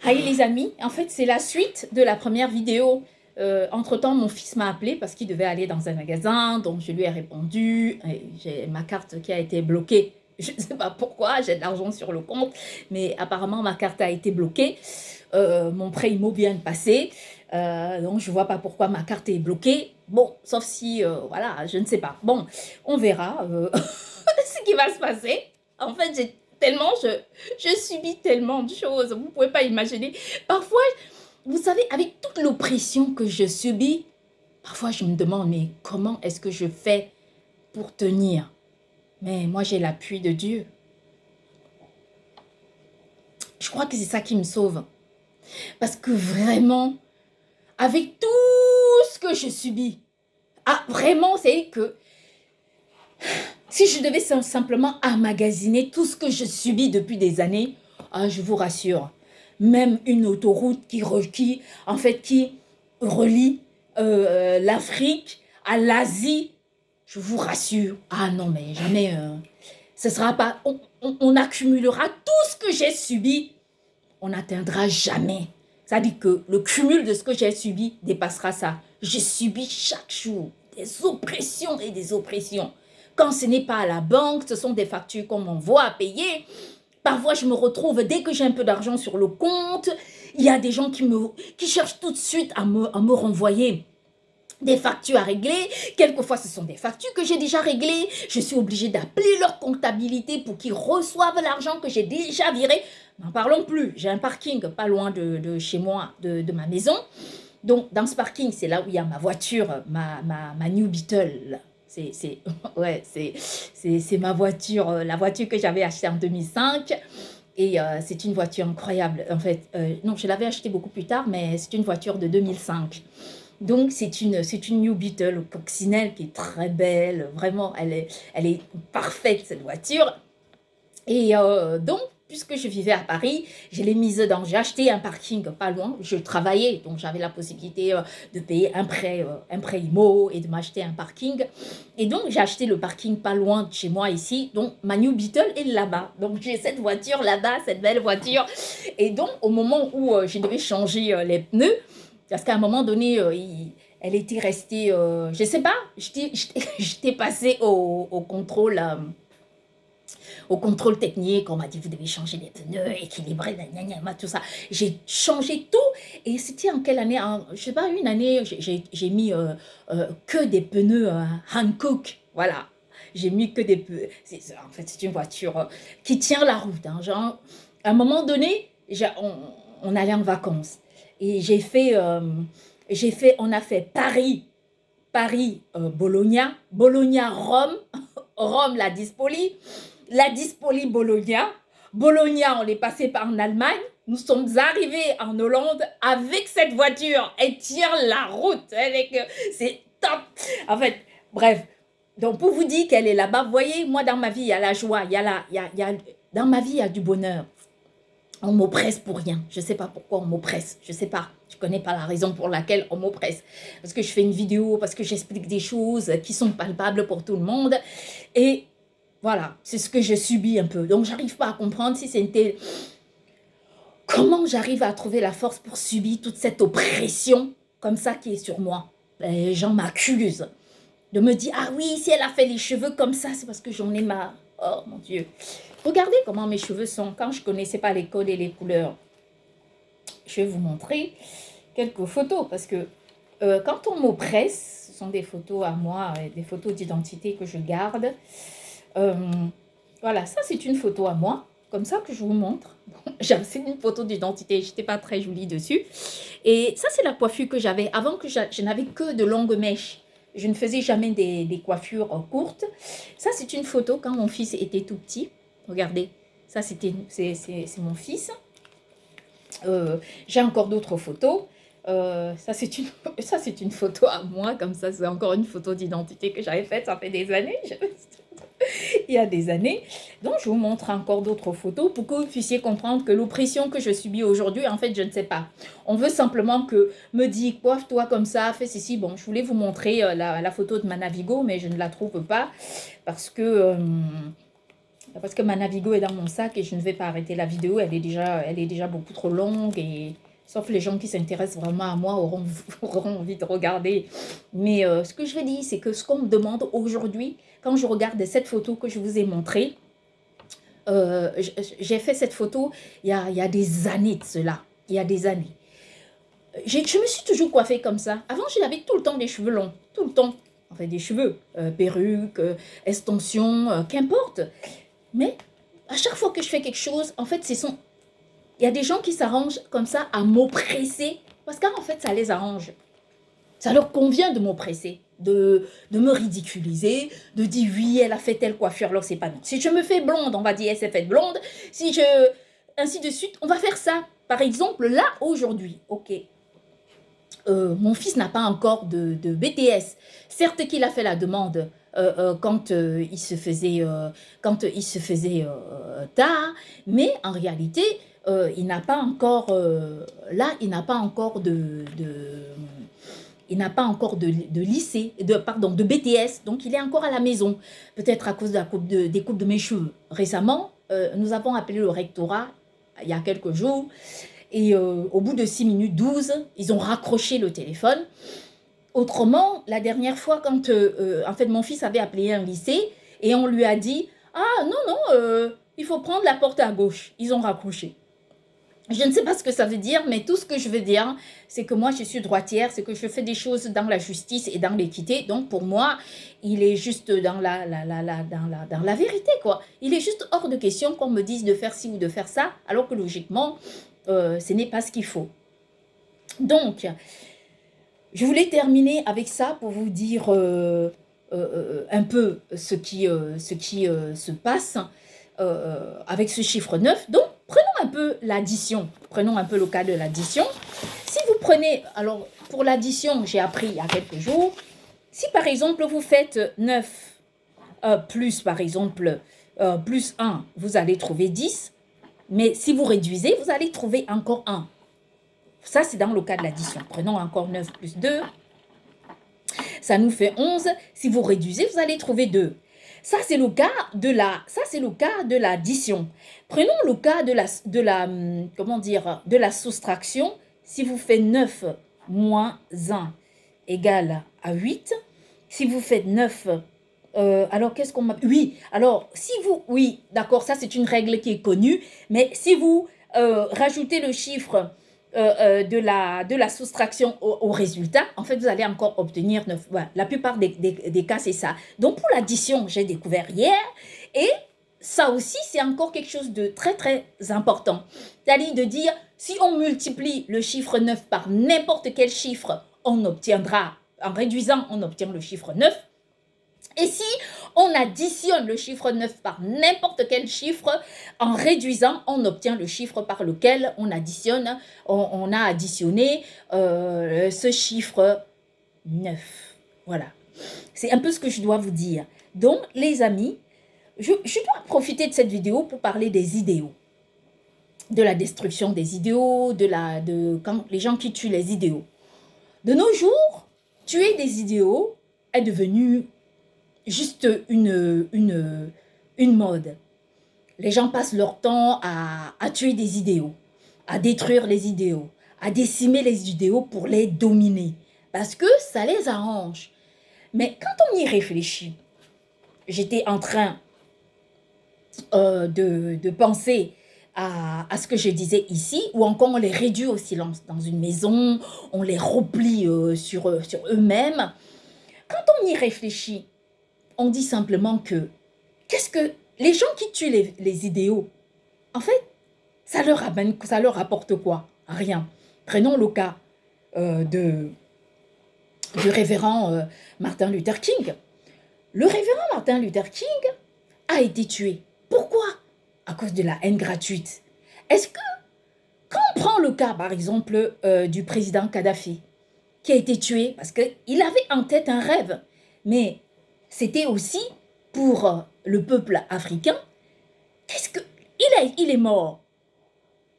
Hi les amis, en fait c'est la suite de la première vidéo. Entre-temps, mon fils m'a appelé parce qu'il devait aller dans un magasin, donc je lui ai répondu. J'ai ma carte qui a été bloquée. Je ne sais pas pourquoi, j'ai de l'argent sur le compte, mais apparemment ma carte a été bloquée. Mon prêt immo vient de passer, donc je ne vois pas pourquoi ma carte est bloquée. Bon, sauf si, voilà, je ne sais pas. Bon, on verra ce qui va se passer. En fait, je subis tellement de choses, vous ne pouvez pas imaginer. Parfois, vous savez, avec toute l'oppression que je subis, parfois je me demande, mais comment est-ce que je fais pour tenir? Mais moi, j'ai l'appui de Dieu. Je crois que c'est ça qui me sauve. Parce que vraiment, avec tout ce que je subis, vraiment, c'est que si je devais simplement emmagasiner tout ce que je subis depuis des années, je vous rassure, même une autoroute qui relie l'Afrique à l'Asie, je vous rassure, non mais jamais, ce sera pas, on accumulera tout ce que j'ai subi, on n'atteindra jamais. C'est-à-dire que le cumul de ce que j'ai subi dépassera ça. J'ai subi chaque jour des oppressions et des oppressions. Quand ce n'est pas à la banque, ce sont des factures qu'on m'envoie à payer. Parfois, je me retrouve, dès que j'ai un peu d'argent sur le compte, il y a des gens qui cherchent tout de suite à me renvoyer des factures à régler. Quelquefois, ce sont des factures que j'ai déjà réglées. Je suis obligée d'appeler leur comptabilité pour qu'ils reçoivent l'argent que j'ai déjà viré. N'en parlons plus. J'ai un parking pas loin de chez moi, de ma maison. Donc, dans ce parking, c'est là où il y a ma voiture, ma New Beetle. Ouais, c'est ma voiture, la voiture que j'avais achetée en 2005. Et c'est une voiture incroyable. En fait, non, je l'avais achetée beaucoup plus tard, mais c'est une voiture de 2005. Donc, c'est une New Beetle coccinelle qui est très belle. Vraiment, elle est parfaite, cette voiture. Et donc, puisque je vivais à Paris, je l'ai mise dans... J'ai acheté un parking pas loin. Je travaillais, donc j'avais la possibilité de payer un prêt IMO et de m'acheter un parking. Et donc, j'ai acheté le parking pas loin de chez moi ici. Donc, ma New Beetle est là-bas. Donc, j'ai cette voiture là-bas, cette belle voiture. Et donc, au moment où je devais changer les pneus, parce qu'à un moment donné, elle était restée... je sais pas, j'étais passée au contrôle... au contrôle technique, on m'a dit vous devez changer les pneus, équilibrer, tout ça. J'ai changé tout et c'était en quelle année? Je sais pas, une année, j'ai mis que des pneus Hankook, voilà. J'ai mis que des pneus. En fait, c'est une voiture qui tient la route. Hein. Genre, à un moment donné, on allait en vacances et on a fait Bologna, Bologna, Rome, Rome, la Dispoli Bologna. Bologna, on est passé par en Allemagne. Nous sommes arrivés en Hollande avec cette voiture. Elle tient la route. C'est top. En fait, bref. Donc, pour vous dire qu'elle est là-bas, vous voyez, moi, dans ma vie, il y a la joie, dans ma vie, il y a du bonheur. On m'oppresse pour rien. Je ne sais pas pourquoi on m'oppresse. Je ne sais pas. Je ne connais pas la raison pour laquelle on m'oppresse. Parce que je fais une vidéo, parce que j'explique des choses qui sont palpables pour tout le monde. Et voilà, c'est ce que je subis un peu. Donc, j'arrive pas à comprendre si c'était... Comment j'arrive à trouver la force pour subir toute cette oppression comme ça qui est sur moi. Les gens m'accusent de me dire, ah oui, si elle a fait les cheveux comme ça, c'est parce que j'en ai marre. Oh mon Dieu. Regardez comment mes cheveux sont quand je ne connaissais pas les codes et les couleurs. Je vais vous montrer quelques photos parce que quand on m'oppresse, ce sont des photos à moi, des photos d'identité que je garde. Voilà, ça c'est une photo à moi, comme ça que je vous montre. C'est une photo d'identité, je n'étais pas très jolie dessus. Et ça c'est la coiffure que j'avais. Avant que je n'avais que de longues mèches. Je ne faisais jamais des coiffures courtes. Ça c'est une photo quand mon fils était tout petit. Regardez, ça c'est mon fils. J'ai encore d'autres photos. Ça c'est une photo à moi, comme ça c'est encore une photo d'identité que j'avais faite, ça fait des années. Il y a des années. Donc, je vous montre encore d'autres photos pour que vous puissiez comprendre que l'oppression que je subis aujourd'hui, en fait, je ne sais pas. On veut simplement que me dire, coiffe-toi comme ça, fais ceci. Bon, je voulais vous montrer la photo de ma Navigo, mais je ne la trouve pas parce que Parce que ma Navigo est dans mon sac et je ne vais pas arrêter la vidéo. Elle est déjà beaucoup trop longue. Et sauf les gens qui s'intéressent vraiment à moi auront envie de regarder. Mais ce que je vais dire, c'est que ce qu'on me demande aujourd'hui, quand je regarde cette photo que je vous ai montrée, j'ai fait cette photo il y a des années de cela. Il y a des années. Je me suis toujours coiffée comme ça. Avant, j'avais tout le temps des cheveux longs. Tout le temps. Enfin, des cheveux. Perruque, extension, qu'importe. Mais à chaque fois que je fais quelque chose, en fait, il y a des gens qui s'arrangent comme ça à m'oppresser. Parce qu'en fait, ça les arrange. Ça leur convient de m'oppresser, de me ridiculiser, de dire oui, elle a fait telle coiffure, alors c'est pas non. Si je me fais blonde, on va dire elle s'est faite blonde. Si je... Ainsi de suite, on va faire ça. Par exemple, là, aujourd'hui, ok, mon fils n'a pas encore de BTS. Certes qu'il a fait la demande quand il se faisait, tard, mais en réalité, il n'a pas encore, il n'a pas encore il n'a pas encore de lycée, de BTS, donc il est encore à la maison, peut-être à cause de des coupes de mes cheveux. Récemment, nous avons appelé le rectorat, il y a quelques jours, et au bout de 6 minutes 12, ils ont raccroché le téléphone. Autrement, la dernière fois, quand en fait mon fils avait appelé un lycée, et on lui a dit « Ah non, non, il faut prendre la porte à gauche », ils ont raccroché. Je ne sais pas ce que ça veut dire, mais tout ce que je veux dire, c'est que moi, je suis droitière, c'est que je fais des choses dans la justice et dans l'équité. Donc, pour moi, il est juste dans dans la vérité, quoi. Il est juste hors de question qu'on me dise de faire ci ou de faire ça, alors que logiquement, ce n'est pas ce qu'il faut. Donc, je voulais terminer avec ça pour vous dire un peu ce qui se passe avec ce chiffre 9. Donc, prenons un peu l'addition. Prenons un peu le cas de l'addition. Si vous prenez, alors pour l'addition, j'ai appris il y a quelques jours, si par exemple vous faites 9 plus par exemple plus 1, vous allez trouver 10. Mais si vous réduisez, vous allez trouver encore 1. Ça, c'est dans le cas de l'addition. Prenons encore 9 plus 2. Ça nous fait 11. Si vous réduisez, vous allez trouver 2. Ça, c'est le cas de l'addition. Prenons le cas de la soustraction. Si vous faites 9 moins 1 égale à 8. Si vous faites 9, alors qu'est-ce qu'on m'a... Oui, alors si vous... Oui, d'accord, ça c'est une règle qui est connue. Mais si vous rajoutez le chiffre de la soustraction au résultat, en fait, vous allez encore obtenir 9. Voilà, la plupart des cas, c'est ça. Donc, pour l'addition, j'ai découvert hier, et ça aussi, c'est encore quelque chose de très, très important. C'est-à-dire de dire, si on multiplie le chiffre 9 par n'importe quel chiffre, on obtiendra, en réduisant, on obtient le chiffre 9. Et si on additionne le chiffre 9 par n'importe quel chiffre, en réduisant, on obtient le chiffre par lequel on additionne, on a additionné ce chiffre 9. Voilà. C'est un peu ce que je dois vous dire. Donc, les amis, je dois profiter de cette vidéo pour parler des idéaux. De la destruction des idéaux, quand les gens qui tuent les idéaux. De nos jours, tuer des idéaux est devenu juste une mode. Les gens passent leur temps à tuer des idéaux, à détruire les idéaux, à décimer les idéaux pour les dominer, parce que ça les arrange. Mais quand on y réfléchit, j'étais en train de penser à ce que je disais ici, ou encore on les réduit au silence dans une maison, on les replie sur eux-mêmes. Quand on y réfléchit, on dit simplement que les gens qui tuent les idéaux, en fait, ça leur apporte quoi? Rien. Prenons le cas du révérend Martin Luther King. Le révérend Martin Luther King a été tué. Pourquoi? À cause de la haine gratuite. Est-ce que, quand on prend le cas, par exemple, du président Kadhafi, qui a été tué parce qu'il avait en tête un rêve, mais c'était aussi pour le peuple africain. Il est mort.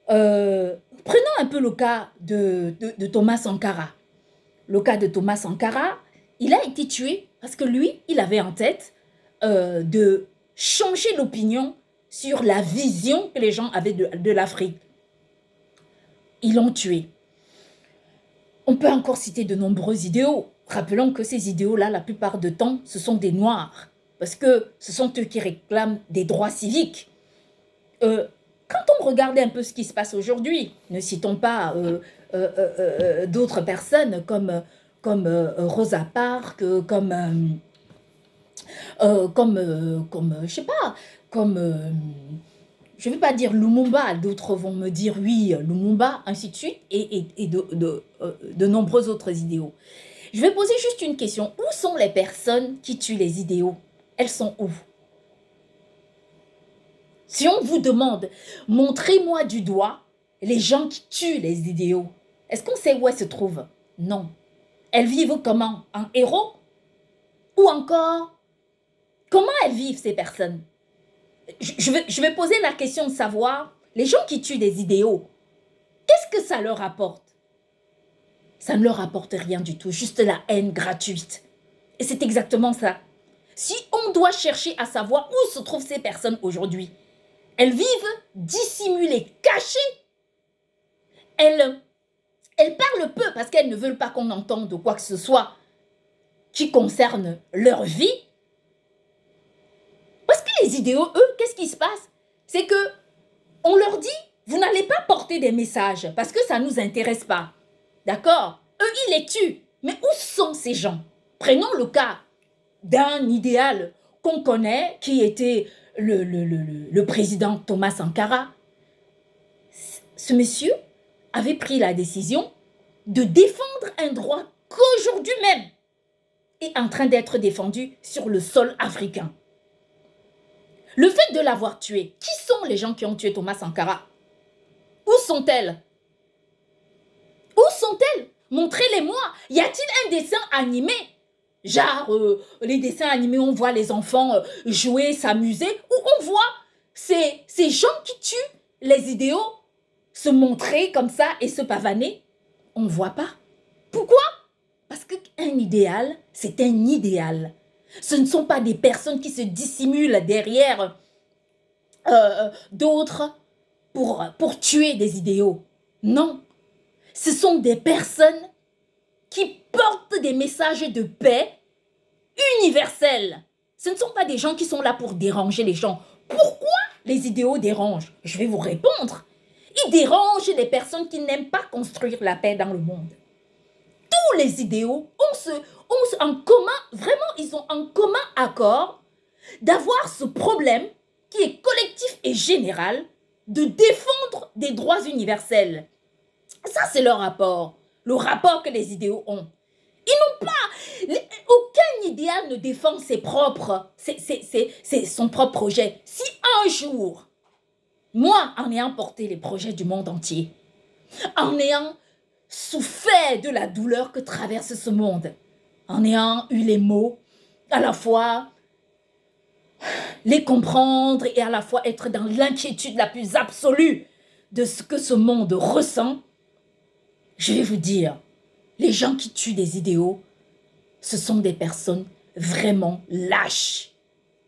Prenons un peu le cas de Thomas Sankara. Le cas de Thomas Sankara, il a été tué parce que lui, il avait en tête de changer l'opinion sur la vision que les gens avaient de l'Afrique. Ils l'ont tué. On peut encore citer de nombreux idéaux. Rappelons que ces idéaux-là, la plupart du temps, ce sont des Noirs, parce que ce sont eux qui réclament des droits civiques. Quand on regarde un peu ce qui se passe aujourd'hui, ne citons pas d'autres personnes comme Rosa Parks, je sais pas, je ne vais pas dire Lumumba, d'autres vont me dire oui, Lumumba, ainsi de suite, et de nombreux autres idéaux. Je vais poser juste une question. Où sont les personnes qui tuent les idéaux? Elles sont où? Si on vous demande, montrez-moi du doigt les gens qui tuent les idéaux, est-ce qu'on sait où elles se trouvent? Non. Elles vivent comment? En héros? Ou encore, comment elles vivent ces personnes? Je vais poser la question de savoir, les gens qui tuent des idéaux, qu'est-ce que ça leur apporte? Ça ne leur apporte rien du tout, juste la haine gratuite. Et c'est exactement ça. Si on doit chercher à savoir où se trouvent ces personnes aujourd'hui, elles vivent dissimulées, cachées. Elles parlent peu parce qu'elles ne veulent pas qu'on entende de quoi que ce soit qui concerne leur vie. Parce que les idéaux, eux, qu'est-ce qui se passe? C'est que on leur dit, vous n'allez pas porter des messages parce que ça ne nous intéresse pas. D'accord? Eux, ils les tuent. Mais où sont ces gens? Prenons le cas d'un idéal qu'on connaît, qui était le président Thomas Sankara. Ce monsieur avait pris la décision de défendre un droit qu'aujourd'hui même est en train d'être défendu sur le sol africain. Le fait de l'avoir tué, qui sont les gens qui ont tué Thomas Sankara? Où sont-elles? Où sont-elles? Montrez-les-moi. Y a-t-il un dessin animé? Genre, les dessins animés, on voit les enfants jouer, s'amuser, ou on voit ces gens qui tuent les idéaux se montrer comme ça et se pavaner. On ne voit pas. Pourquoi? Parce qu'un idéal, c'est un idéal. Ce ne sont pas des personnes qui se dissimulent derrière d'autres pour tuer des idéaux. Non. Ce sont des personnes qui portent des messages de paix universels. Ce ne sont pas des gens qui sont là pour déranger les gens. Pourquoi les idéaux dérangent? Je vais vous répondre. Ils dérangent les personnes qui n'aiment pas construire la paix dans le monde. Tous les idéaux ont en commun, vraiment, ils ont en commun accord d'avoir ce problème qui est collectif et général de défendre des droits universels. Ça, c'est leur rapport. Le rapport que les idéaux ont. Ils n'ont pas... Aucun idéal ne défend son propre projet. Si un jour, moi, en ayant porté les projets du monde entier, en ayant souffert de la douleur que traverse ce monde, en ayant eu les mots, à la fois les comprendre et à la fois être dans l'inquiétude la plus absolue de ce que ce monde ressent, je vais vous dire, les gens qui tuent des idéaux, ce sont des personnes vraiment lâches.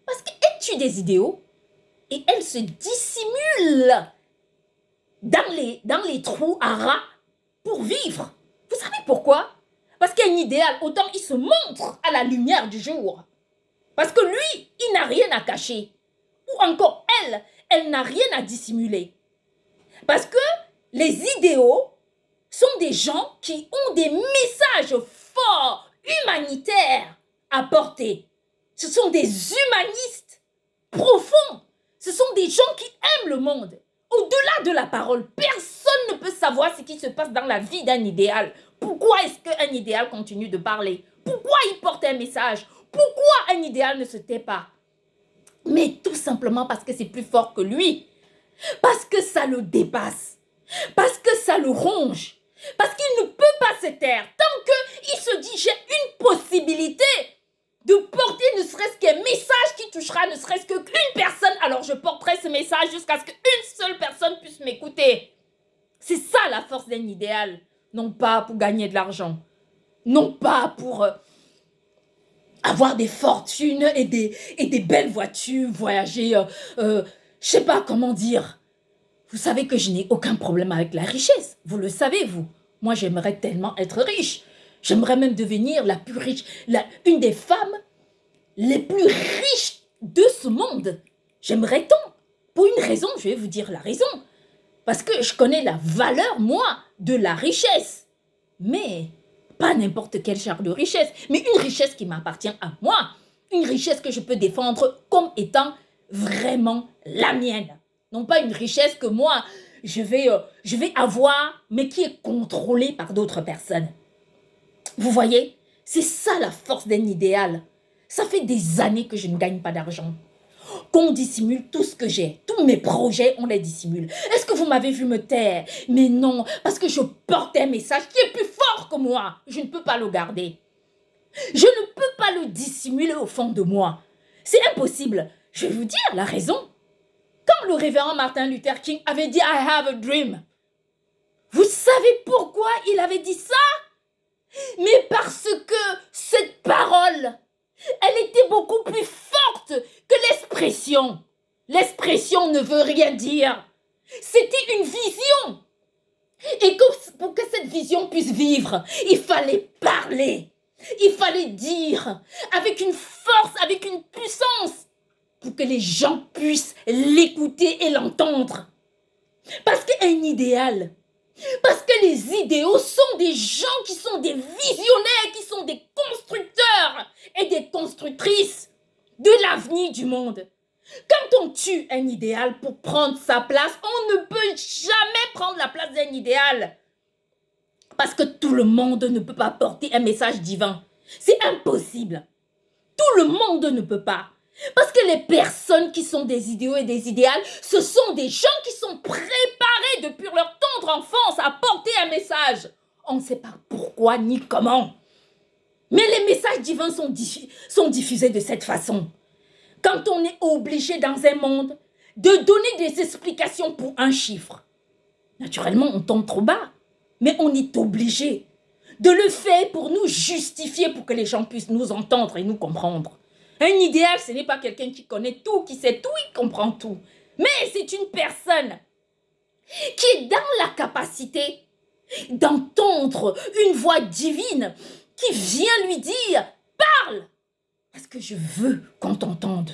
Parce qu'elles tuent des idéaux et elles se dissimulent dans les trous à rats pour vivre. Vous savez pourquoi? Parce qu'un idéal, autant il se montre à la lumière du jour. Parce que lui, il n'a rien à cacher. Ou encore elle n'a rien à dissimuler. Parce que les idéaux sont des gens qui ont des messages forts, humanitaires à porter. Ce sont des humanistes profonds. Ce sont des gens qui aiment le monde. Au-delà de la parole, personne ne peut savoir ce qui se passe dans la vie d'un idéal. Pourquoi est-ce qu'un idéal continue de parler? Pourquoi il porte un message? Pourquoi un idéal ne se tait pas? Mais tout simplement parce que c'est plus fort que lui. Parce que ça le dépasse. Parce que ça le ronge. Parce qu'il ne peut pas se taire. Tant qu'il se dit, j'ai une possibilité de porter ne serait-ce qu'un message qui touchera ne serait-ce qu'une personne, alors je porterai ce message jusqu'à ce qu'une seule personne puisse m'écouter. C'est ça la force d'un idéal. Non pas pour gagner de l'argent. Non pas pour avoir des fortunes et des belles voitures, voyager je sais pas comment dire. Vous savez que je n'ai aucun problème avec la richesse. Vous le savez, vous. Moi, j'aimerais tellement être riche. J'aimerais même devenir la plus riche, une des femmes les plus riches de ce monde. J'aimerais tant. Pour une raison, je vais vous dire la raison. Parce que je connais la valeur, moi, de la richesse. Mais pas n'importe quel genre de richesse, mais une richesse qui m'appartient à moi. Une richesse que je peux défendre comme étant vraiment la mienne. Non pas une richesse que moi, je vais avoir, mais qui est contrôlée par d'autres personnes. Vous voyez, c'est ça la force d'un idéal. Ça fait des années que je ne gagne pas d'argent. Qu'on dissimule tout ce que j'ai. Tous mes projets, on les dissimule. Est-ce que vous m'avez vu me taire? Mais non, parce que je porte un message qui est plus fort que moi. Je ne peux pas le garder. Je ne peux pas le dissimuler au fond de moi. C'est impossible. Je vais vous dire la raison. Quand le révérend Martin Luther King avait dit « I have a dream », vous savez pourquoi il avait dit ça? Mais parce que cette parole, elle était beaucoup plus forte que l'expression. L'expression ne veut rien dire. C'était une vision. Et pour que cette vision puisse vivre, il fallait parler. Il fallait dire avec une force, avec une puissance, pour que les gens puissent l'écouter et l'entendre. Parce qu'un idéal, parce que les idéaux sont des gens qui sont des visionnaires, qui sont des constructeurs et des constructrices de l'avenir du monde. Quand on tue un idéal pour prendre sa place, on ne peut jamais prendre la place d'un idéal. Parce que tout le monde ne peut pas porter un message divin. C'est impossible. Tout le monde ne peut pas. Parce que les personnes qui sont des idéaux et des idéales, ce sont des gens qui sont préparés depuis leur tendre enfance à porter un message. On ne sait pas pourquoi ni comment. Mais les messages divins sont diffusés de cette façon. Quand on est obligé dans un monde de donner des explications pour un chiffre, naturellement, on tombe trop bas. Mais on est obligé de le faire pour nous justifier, pour que les gens puissent nous entendre et nous comprendre. Un idéal, ce n'est pas quelqu'un qui connaît tout, qui sait tout, il comprend tout. Mais c'est une personne qui est dans la capacité d'entendre une voix divine qui vient lui dire « Parle !» Parce que je veux qu'on t'entende.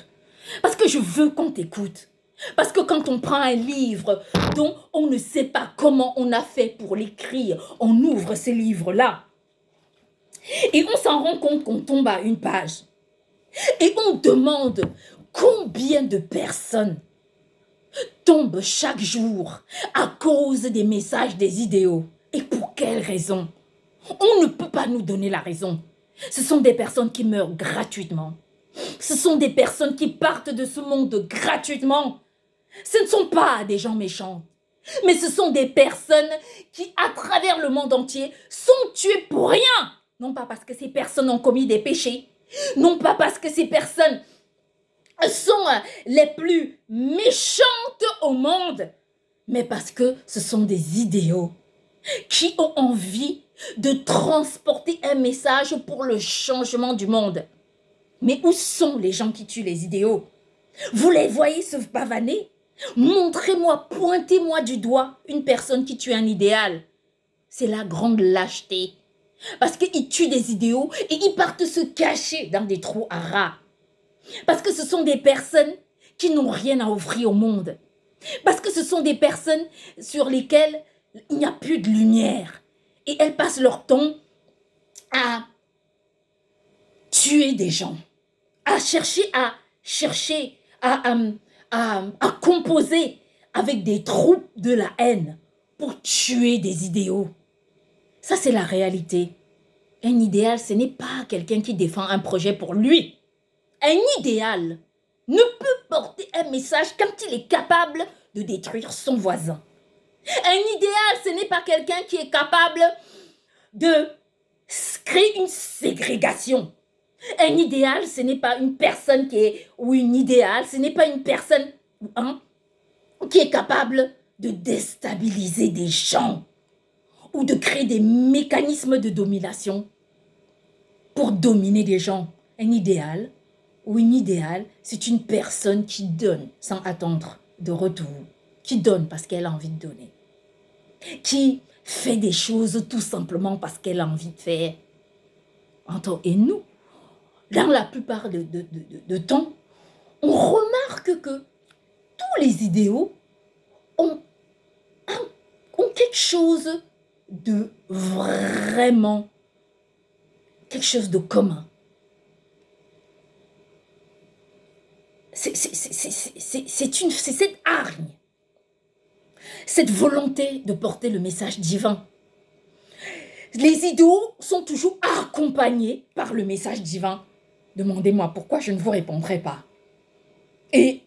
Parce que je veux qu'on t'écoute. Parce que quand on prend un livre dont on ne sait pas comment on a fait pour l'écrire, on ouvre ce livre-là et on s'en rend compte qu'on tombe à une page. Et on demande combien de personnes tombent chaque jour à cause des messages des idéaux. Et pour quelle raison? On ne peut pas nous donner la raison. Ce sont des personnes qui meurent gratuitement. Ce sont des personnes qui partent de ce monde gratuitement. Ce ne sont pas des gens méchants, mais ce sont des personnes qui, à travers le monde entier, sont tuées pour rien. Non pas parce que ces personnes ont commis des péchés, non pas parce que ces personnes sont les plus méchantes au monde, mais parce que ce sont des idéaux qui ont envie de transporter un message pour le changement du monde. Mais où sont les gens qui tuent les idéaux? Vous les voyez se pavaner? Montrez-moi, pointez-moi du doigt une personne qui tue un idéal. C'est la grande lâcheté. Parce qu'ils tuent des idéaux et ils partent se cacher dans des trous à rats. Parce que ce sont des personnes qui n'ont rien à offrir au monde. Parce que ce sont des personnes sur lesquelles il n'y a plus de lumière. Et elles passent leur temps à tuer des gens, à chercher à composer avec des troupes de la haine pour tuer des idéaux. Ça, c'est la réalité. Un idéal, ce n'est pas quelqu'un qui défend un projet pour lui. Un idéal ne peut porter un message quand il est capable de détruire son voisin. Un idéal, ce n'est pas quelqu'un qui est capable de créer une ségrégation. Un idéal, ce n'est pas une personne ou une idéale, ce n'est pas une personne qui est capable de déstabiliser des gens ou de créer des mécanismes de domination pour dominer des gens. Un idéal ou une idéale, c'est une personne qui donne sans attendre de retour, qui donne parce qu'elle a envie de donner, qui fait des choses tout simplement parce qu'elle a envie de faire. Et nous, dans la plupart de temps, on remarque que tous les idéaux ont quelque chose de vraiment, quelque chose de commun. C'est cette hargne, cette volonté de porter le message divin. Les idéaux sont toujours accompagnés par le message divin. Demandez-moi pourquoi je ne vous répondrai pas. Et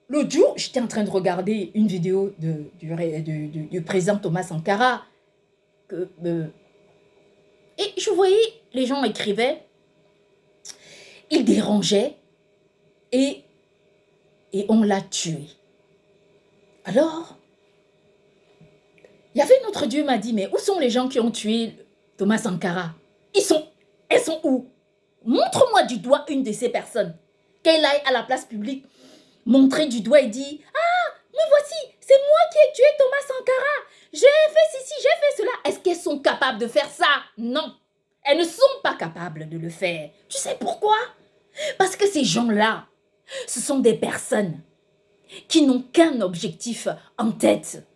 l'autre jour, j'étais en train de regarder une vidéo du président Thomas Sankara. Et je voyais, les gens écrivaient, il dérangeait et on l'a tué. Alors, il y avait notre Dieu m'a dit, mais où sont les gens qui ont tué Thomas Sankara? Elles sont où? Montre-moi du doigt une de ces personnes. Qu'elle aille à la place publique, montrer du doigt et dire, ah, mais voici, c'est moi qui ai tué Thomas Sankara. J'ai fait ceci, j'ai fait cela. Est-ce qu'elles sont capables de faire ça? Non. Elles ne sont pas capables de le faire. Tu sais pourquoi? Parce que ces gens-là, ce sont des personnes qui n'ont qu'un objectif en tête.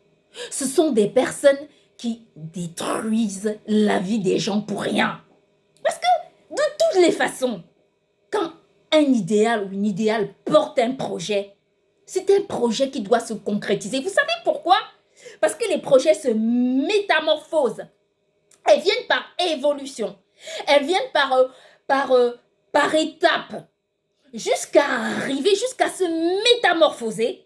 Ce sont des personnes qui détruisent la vie des gens pour rien. Parce que de toutes les façons, quand un idéal ou une idéale porte un projet, c'est un projet qui doit se concrétiser. Vous savez pourquoi? Parce que les projets se métamorphosent. Elles viennent par évolution. Elles viennent par étapes. Jusqu'à arriver, jusqu'à se métamorphoser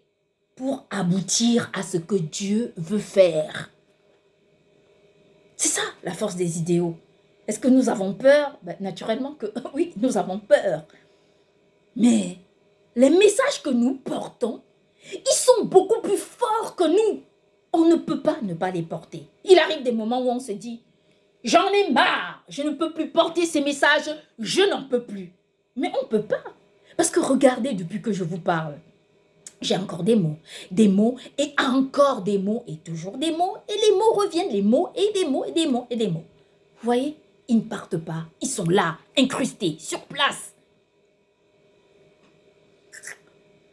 pour aboutir à ce que Dieu veut faire. C'est ça, la force des idéaux. Est-ce que nous avons peur? Naturellement que oui, nous avons peur. Mais les messages que nous portons, ils sont beaucoup plus forts que nous. On ne peut pas ne pas les porter. Il arrive des moments où on se dit, j'en ai marre, je ne peux plus porter ces messages, je n'en peux plus. Mais on ne peut pas. Parce que regardez, depuis que je vous parle, j'ai encore des mots et encore des mots et toujours des mots et les mots reviennent, les mots et des mots et des mots et des mots. Vous voyez, ils ne partent pas, ils sont là, incrustés, sur place.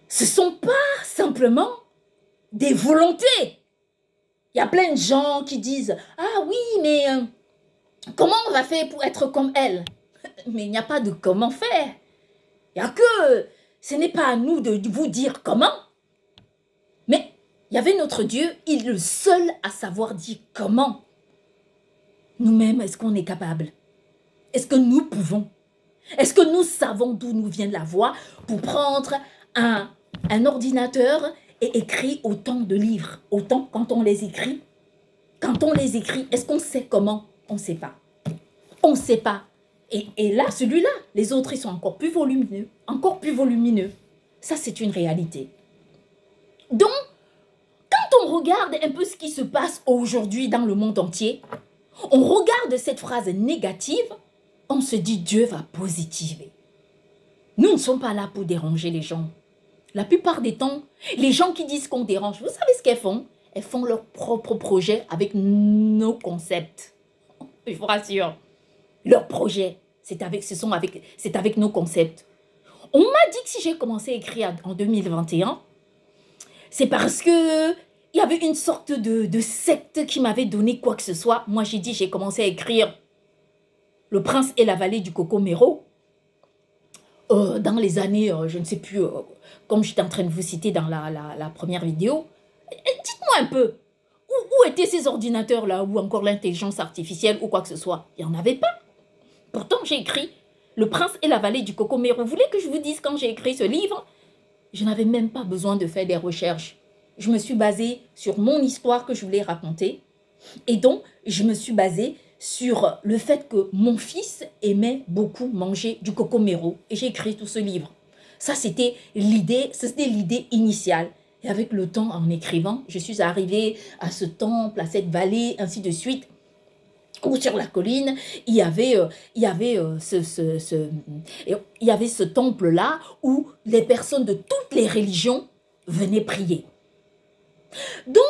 Ce ne sont pas simplement des volontés. Il y a plein de gens qui disent, ah oui, mais comment on va faire pour être comme elle? Mais il n'y a pas de comment faire. Il n'y a que, ce n'est pas à nous de vous dire comment. Mais il y avait notre Dieu, il est le seul à savoir dire comment. Nous-mêmes, est-ce qu'on est capable? Est-ce que nous pouvons? Est-ce que nous savons d'où nous vient la voix pour prendre un ordinateur et écrire autant de livres? Autant quand on les écrit? Quand on les écrit, est-ce qu'on sait comment? On ne sait pas. On ne sait pas. Et là, celui-là, les autres, ils sont encore plus volumineux. Encore plus volumineux. Ça, c'est une réalité. Donc, quand on regarde un peu ce qui se passe aujourd'hui dans le monde entier, on regarde cette phrase négative, on se dit Dieu va positiver. Nous ne sommes pas là pour déranger les gens. La plupart des temps, les gens qui disent qu'on dérange, vous savez ce qu'elles font? Elles font leur propre projet avec nos concepts. Je vous rassure. Leur projet, c'est avec nos concepts. On m'a dit que si j'ai commencé à écrire en 2021, c'est parce que il y avait une sorte de secte qui m'avait donné quoi que ce soit. Moi, j'ai dit, j'ai commencé à écrire Le Prince et la vallée du Cocomero. Dans les années, je ne sais plus, comme j'étais en train de vous citer dans la première vidéo. Dites-moi un peu, où étaient ces ordinateurs-là, ou encore l'intelligence artificielle, ou quoi que ce soit? Il n'y en avait pas. Pourtant, j'ai écrit Le Prince et la vallée du Cocomero. Vous voulez que je vous dise quand j'ai écrit ce livre? Je n'avais même pas besoin de faire des recherches. Je me suis basée sur mon histoire que je voulais raconter. Et donc, je me suis basée sur le fait que mon fils aimait beaucoup manger du cocomero. Et j'ai écrit tout ce livre. Ça, c'était l'idée initiale. Et avec le temps, en écrivant, je suis arrivée à ce temple, à cette vallée, ainsi de suite. Ou sur la colline, il y avait ce temple-là où les personnes de toutes les religions venez prier. Donc,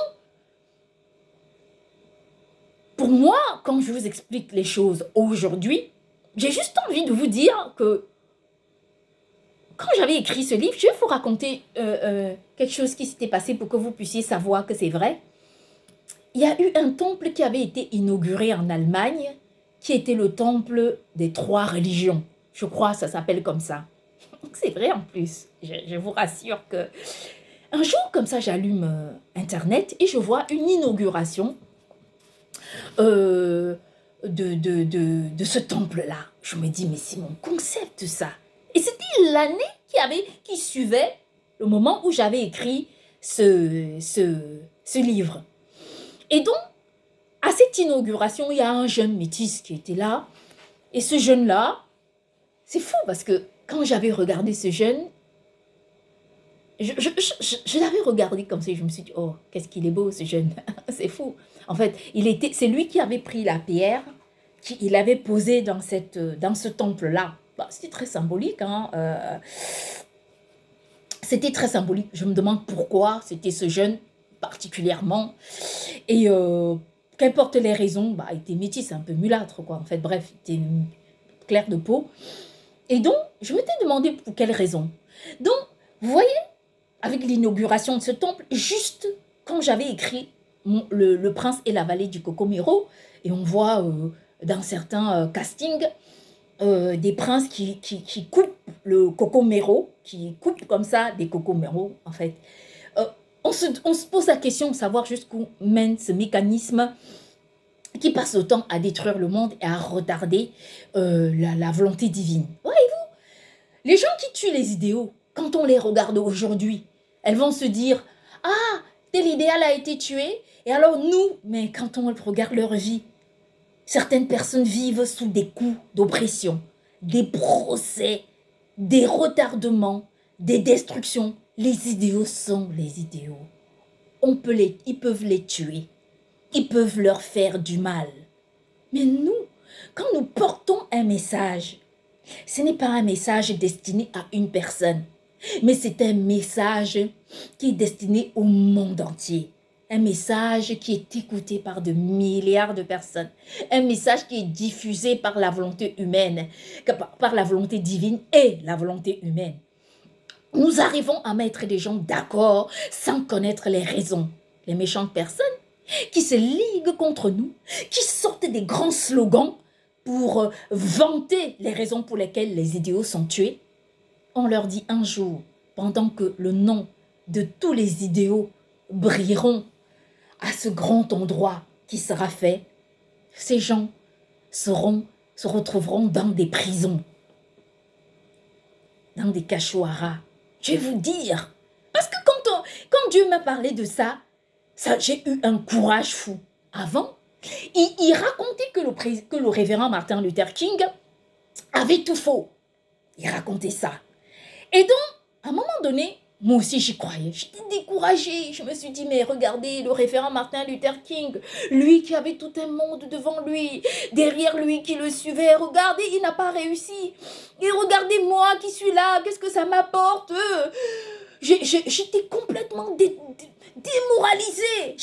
pour moi, quand je vous explique les choses aujourd'hui, j'ai juste envie de vous dire que quand j'avais écrit ce livre, je vais vous raconter quelque chose qui s'était passé pour que vous puissiez savoir que c'est vrai. Il y a eu un temple qui avait été inauguré en Allemagne, qui était le temple des 3 religions. Je crois que ça s'appelle comme ça. C'est vrai en plus. Je vous rassure que un jour comme ça, j'allume Internet et je vois une inauguration de ce temple-là. Je me dis, mais c'est mon concept ça. Et c'était l'année qui suivait le moment où j'avais écrit ce livre. Et donc, à cette inauguration, il y a un jeune métis qui était là. Et ce jeune-là, c'est fou parce que quand j'avais regardé ce jeune, je l'avais regardé comme ça et je me suis dit, oh, qu'est-ce qu'il est beau ce jeune. C'est fou. En fait, c'est lui qui avait pris la pierre, qu'il avait posée dans ce temple-là. Bah, c'était très symbolique, hein. C'était très symbolique. Je me demande pourquoi c'était ce jeune particulièrement. Et qu'importe les raisons, bah, il était métis, un peu mulâtre, quoi. En fait, bref, il était clair de peau. Et donc, je m'étais demandé pour quelle raison. Donc, vous voyez, avec l'inauguration de ce temple, juste quand j'avais écrit le prince et la vallée du Cocomero, et on voit dans certains castings des princes qui coupent le Cocomero, qui coupent comme ça des Cocomero, en fait. On se pose la question de savoir jusqu'où mène ce mécanisme qui passe le temps à détruire le monde et à retarder la volonté divine. Voyez-vous, les gens qui tuent les idéaux, quand on les regarde aujourd'hui, elles vont se dire « Ah, tel idéal a été tué ». Et alors nous, mais quand on regarde leur vie, certaines personnes vivent sous des coups d'oppression, des procès, des retardements, des destructions. Les idéaux sont les idéaux. Ils peuvent les tuer. Ils peuvent leur faire du mal. Mais nous, quand nous portons un message, ce n'est pas un message destiné à une personne, mais c'est un message qui est destiné au monde entier. Un message qui est écouté par de milliards de personnes. Un message qui est diffusé par la volonté humaine, par la volonté divine et la volonté humaine. Nous arrivons à mettre des gens d'accord sans connaître les raisons. Les méchantes personnes qui se liguent contre nous, qui sortent des grands slogans pour vanter les raisons pour lesquelles les idéaux sont tués. On leur dit un jour, pendant que le nom de tous les idéaux brilleront à ce grand endroit qui sera fait, ces gens se retrouveront dans des prisons, dans des cachots à rats. Je vais vous dire, parce que quand Dieu m'a parlé de ça, j'ai eu un courage fou. Avant, il racontait que le révérend Martin Luther King avait tout faux. Il racontait ça. Et donc, à un moment donné, moi aussi j'y croyais. J'étais découragée. Je me suis dit, mais regardez le révérend Martin Luther King, lui qui avait tout un monde devant lui, derrière lui qui le suivait. Regardez, il n'a pas réussi. Et regardez moi qui suis là, qu'est-ce que ça m'apporte? J'étais complètement démoralisée. Il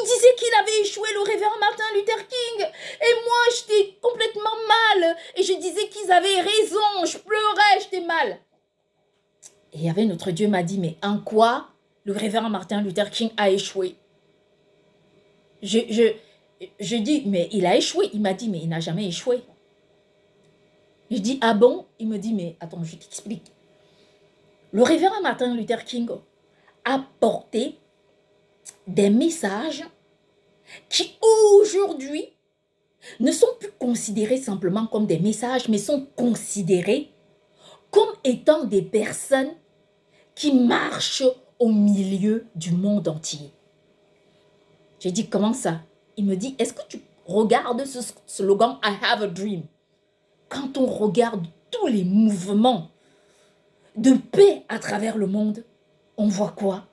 disait qu'il avait échoué, le révérend Martin Luther King. Et moi, j'étais complètement mal. Et je disais qu'ils avaient raison. Je pleurais, j'étais mal. Et il y avait notre Dieu m'a dit, mais en quoi le révérend Martin Luther King a échoué? Je dis, mais il a échoué. Il m'a dit, mais il n'a jamais échoué. Je dis, ah bon? Il me dit, mais attends, je t'explique. Le révérend Martin Luther King a porté des messages qui aujourd'hui ne sont plus considérés simplement comme des messages, mais sont considérés comme étant des personnes qui marchent au milieu du monde entier. J'ai dit, comment ça? Il me dit, est-ce que tu regardes ce slogan « I have a dream » ? Quand on regarde tous les mouvements de paix à travers le monde, on voit quoi?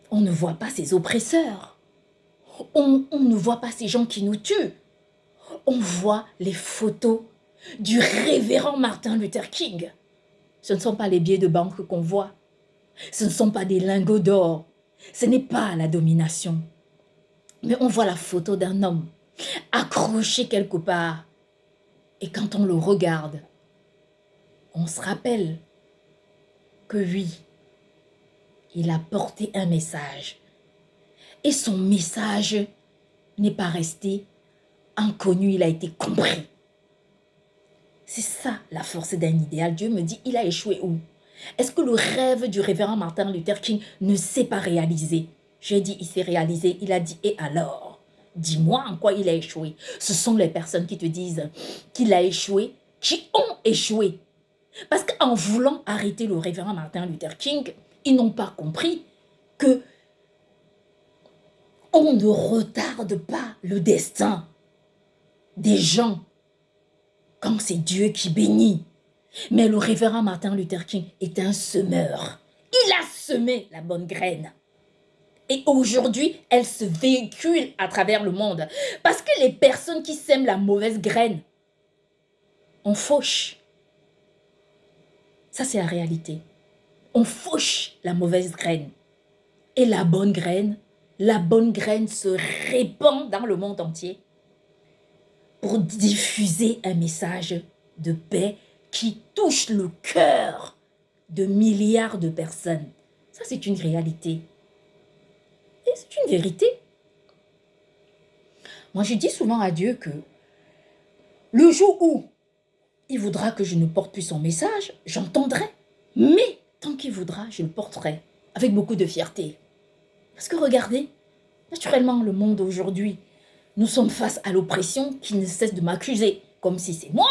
On ne voit pas ces oppresseurs. On ne voit pas ces gens qui nous tuent. On voit les photos du révérend Martin Luther King Ce ne sont pas les billets de banque qu'on voit. Ce ne sont pas des lingots d'or. Ce n'est pas la domination. Mais on voit la photo d'un homme accroché quelque part. Et quand on le regarde, on se rappelle que oui, il a porté un message. Et son message n'est pas resté inconnu, il a été compris. C'est ça la force d'un idéal. Dieu me dit, il a échoué où? Est-ce que le rêve du révérend Martin Luther King ne s'est pas réalisé? J'ai dit, il s'est réalisé. Il a dit, et alors? Dis-moi en quoi il a échoué. Ce sont les personnes qui te disent qu'il a échoué, qui ont échoué. Parce qu'en voulant arrêter le révérend Martin Luther King, ils n'ont pas compris que on ne retarde pas le destin des gens quand c'est Dieu qui bénit. Mais le révérend Martin Luther King est un semeur. Il a semé la bonne graine. Et aujourd'hui, elle se véhicule à travers le monde. Parce que les personnes qui sèment la mauvaise graine, on fauche. Ça, c'est la réalité. On fauche la mauvaise graine. Et la bonne graine se répand dans le monde entier pour diffuser un message de paix qui touche le cœur de milliards de personnes. Ça, c'est une réalité. Et c'est une vérité. Moi, je dis souvent à Dieu que le jour où il voudra que je ne porte plus son message, j'entendrai. Mais tant qu'il voudra, je le porterai avec beaucoup de fierté. Parce que regardez, naturellement, le monde aujourd'hui, nous sommes face à l'oppression qui ne cesse de m'accuser, comme si c'est moi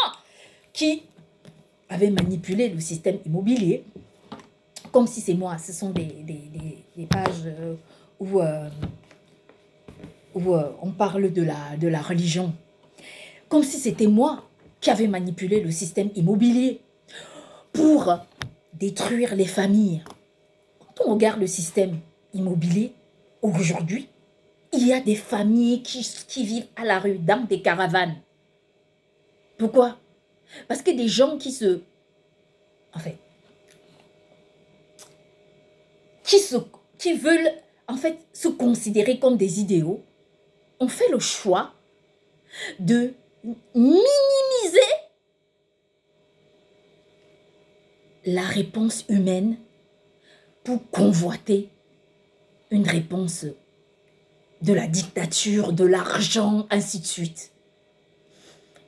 qui avait manipulé le système immobilier, comme si c'est moi. Ce sont des pages où on parle de la religion, comme si c'était moi qui avait manipulé le système immobilier pour détruire les familles. Quand on regarde le système immobilier, aujourd'hui, il y a des familles qui vivent à la rue, dans des caravanes. Pourquoi? Parce que des gens qui veulent en fait se considérer comme des idéaux, ont fait le choix de minimiser la réponse humaine pour convoiter une réponse de la dictature, de l'argent, ainsi de suite.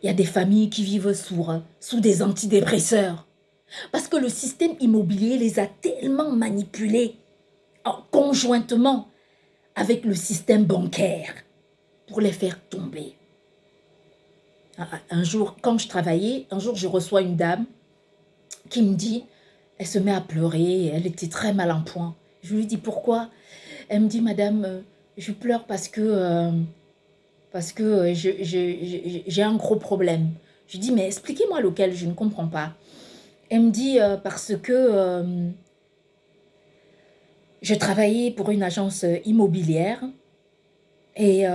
Il y a des familles qui vivent sous des antidépresseurs parce que le système immobilier les a tellement manipulés conjointement avec le système bancaire pour les faire tomber. Un jour, quand je travaillais, je reçois une dame qui me dit, elle se met à pleurer, elle était très mal en point. Je lui dis pourquoi? Elle me dit, madame, je pleure parce que j'ai un gros problème. Je dis, mais expliquez-moi lequel, je ne comprends pas. Elle me dit, parce que je travaillais pour une agence immobilière et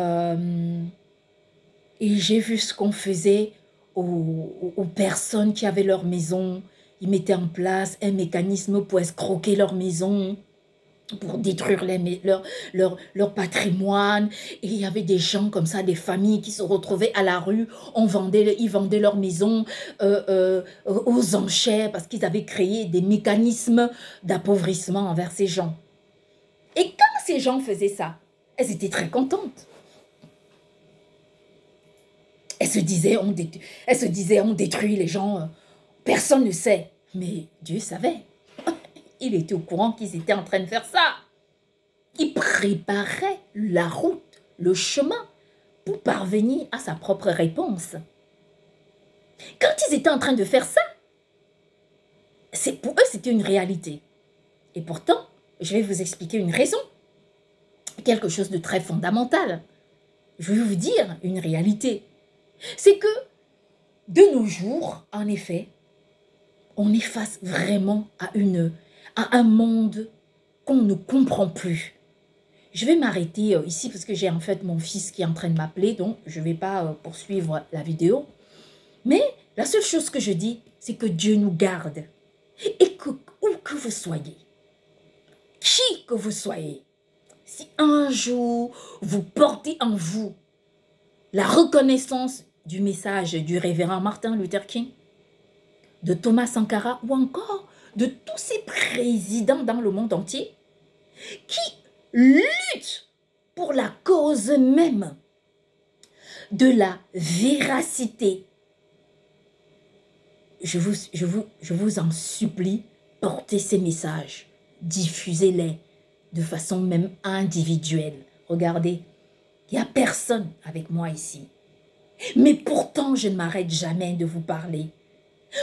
j'ai vu ce qu'on faisait aux personnes qui avaient leur maison. Ils mettaient en place un mécanisme pour escroquer leur maison, pour détruire leur patrimoine. Et il y avait des gens comme ça, des familles qui se retrouvaient à la rue. Ils vendaient leur maison aux enchères parce qu'ils avaient créé des mécanismes d'appauvrissement envers ces gens. Et quand ces gens faisaient ça, elles étaient très contentes. Elles se disaient, on détruit les gens. Personne ne sait. Mais Dieu savait. Il était au courant qu'ils étaient en train de faire ça. Il préparait la route, le chemin pour parvenir à sa propre réponse. Quand ils étaient en train de faire ça, pour eux, c'était une réalité. Et pourtant, je vais vous expliquer une raison. Quelque chose de très fondamental. Je vais vous dire une réalité. C'est que, de nos jours, en effet, on est face vraiment à un monde qu'on ne comprend plus. Je vais m'arrêter ici parce que j'ai en fait mon fils qui est en train de m'appeler, donc je ne vais pas poursuivre la vidéo. Mais la seule chose que je dis, c'est que Dieu nous garde. Et que, où que vous soyez, qui que vous soyez, si un jour vous portez en vous la reconnaissance du message du révérend Martin Luther King, de Thomas Sankara ou encore de tous ces présidents dans le monde entier qui luttent pour la cause même de la véracité. Je vous en supplie, portez ces messages, diffusez-les de façon même individuelle. Regardez, il n'y a personne avec moi ici. Mais pourtant, je ne m'arrête jamais de vous parler.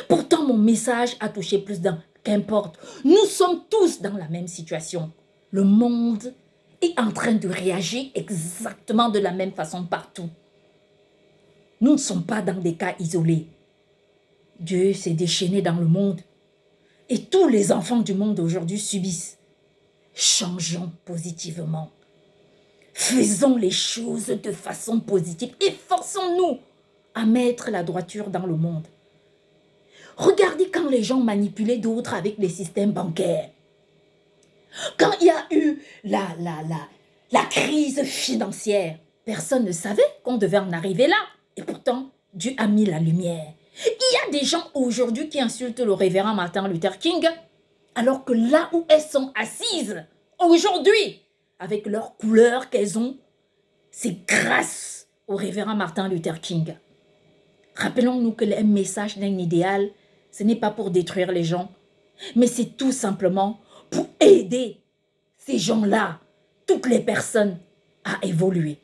Pourtant, mon message a touché plus d'un. Qu'importe, nous sommes tous dans la même situation. Le monde est en train de réagir exactement de la même façon partout. Nous ne sommes pas dans des cas isolés. Dieu s'est déchaîné dans le monde. Et tous les enfants du monde aujourd'hui subissent. Changeons positivement. Faisons les choses de façon positive. Efforçons-nous à mettre la droiture dans le monde. Regardez quand les gens manipulaient d'autres avec les systèmes bancaires. Quand il y a eu la crise financière, personne ne savait qu'on devait en arriver là. Et pourtant, Dieu a mis la lumière. Il y a des gens aujourd'hui qui insultent le révérend Martin Luther King, alors que là où elles sont assises, aujourd'hui, avec leur couleur qu'elles ont, c'est grâce au révérend Martin Luther King. Rappelons-nous que le message d'un idéal, ce n'est pas pour détruire les gens, mais c'est tout simplement pour aider ces gens-là, toutes les personnes, à évoluer.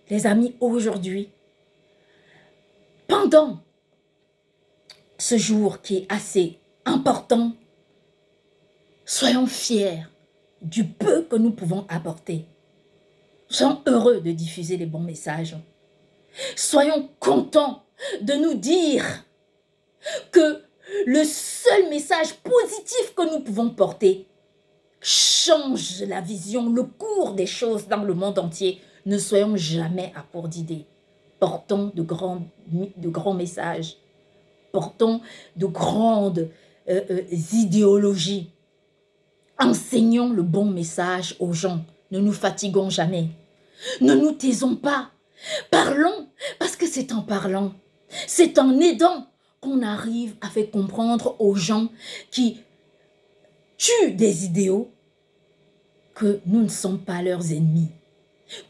Les amis, aujourd'hui, pendant ce jour qui est assez important, soyons fiers du peu que nous pouvons apporter. Soyons heureux de diffuser les bons messages. Soyons contents de nous dire que le seul message positif que nous pouvons porter change la vision, le cours des choses dans le monde entier. Ne soyons jamais à court d'idées. Portons de grands messages. Portons de grandes idéologies. Enseignons le bon message aux gens. Ne nous fatiguons jamais. Ne nous taisons pas. Parlons, parce que c'est en parlant, c'est en aidant qu'on arrive à faire comprendre aux gens qui tuent des idéaux que nous ne sommes pas leurs ennemis.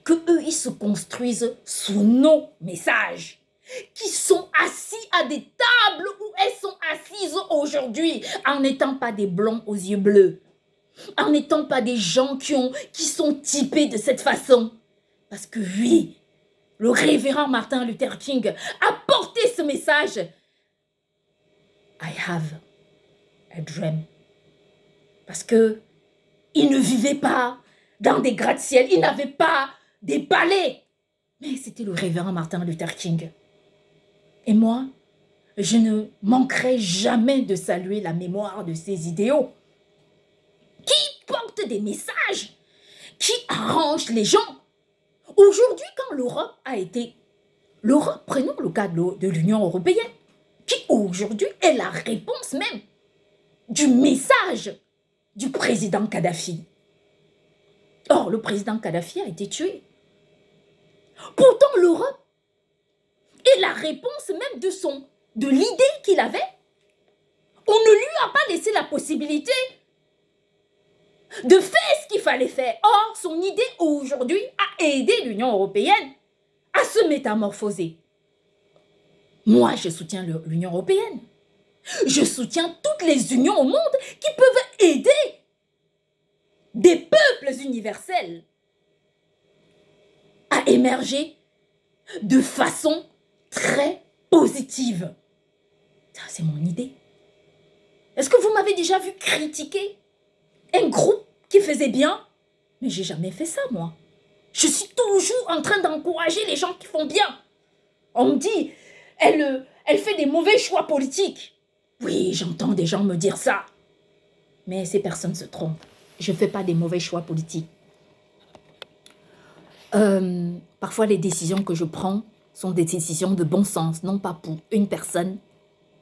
Que eux, ils se construisent sous nos messages. Qui sont assis à des tables où elles sont assises aujourd'hui, en n'étant pas des blancs aux yeux bleus, en n'étant pas des gens qui sont typés de cette façon. Parce que oui, le révérend Martin Luther King a porté ce message. I have a dream. Parce que il ne vivait pas dans des gratte-ciel, il n'avait pas des palais. Mais c'était le révérend Martin Luther King. Et moi, je ne manquerai jamais de saluer la mémoire de ces idéaux qui portent des messages, qui arrangent les gens. Aujourd'hui, quand l'Europe a été... L'Europe, prenons le cas de l'Union européenne, qui aujourd'hui est la réponse même du message du président Kadhafi. Or, le président Kadhafi a été tué. Pourtant, l'Europe est la réponse même de l'idée qu'il avait. On ne lui a pas laissé la possibilité de faire ce qu'il fallait faire. Or, son idée aujourd'hui a aidé l'Union européenne à se métamorphoser. Moi, je soutiens l'Union européenne. Je soutiens toutes les unions au monde qui peuvent aider des peuples universels à émerger de façon très positive. Ça, c'est mon idée. Est-ce que vous m'avez déjà vu critiquer un groupe qui faisait bien? Mais j'ai jamais fait ça, moi. Je suis toujours en train d'encourager les gens qui font bien. On me dit, elle fait des mauvais choix politiques. Oui, j'entends des gens me dire ça. Mais ces personnes se trompent. Je ne fais pas des mauvais choix politiques. Parfois, les décisions que je prends sont des décisions de bon sens, non pas pour une personne,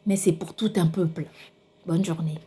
mais c'est pour tout un peuple. Bonne journée.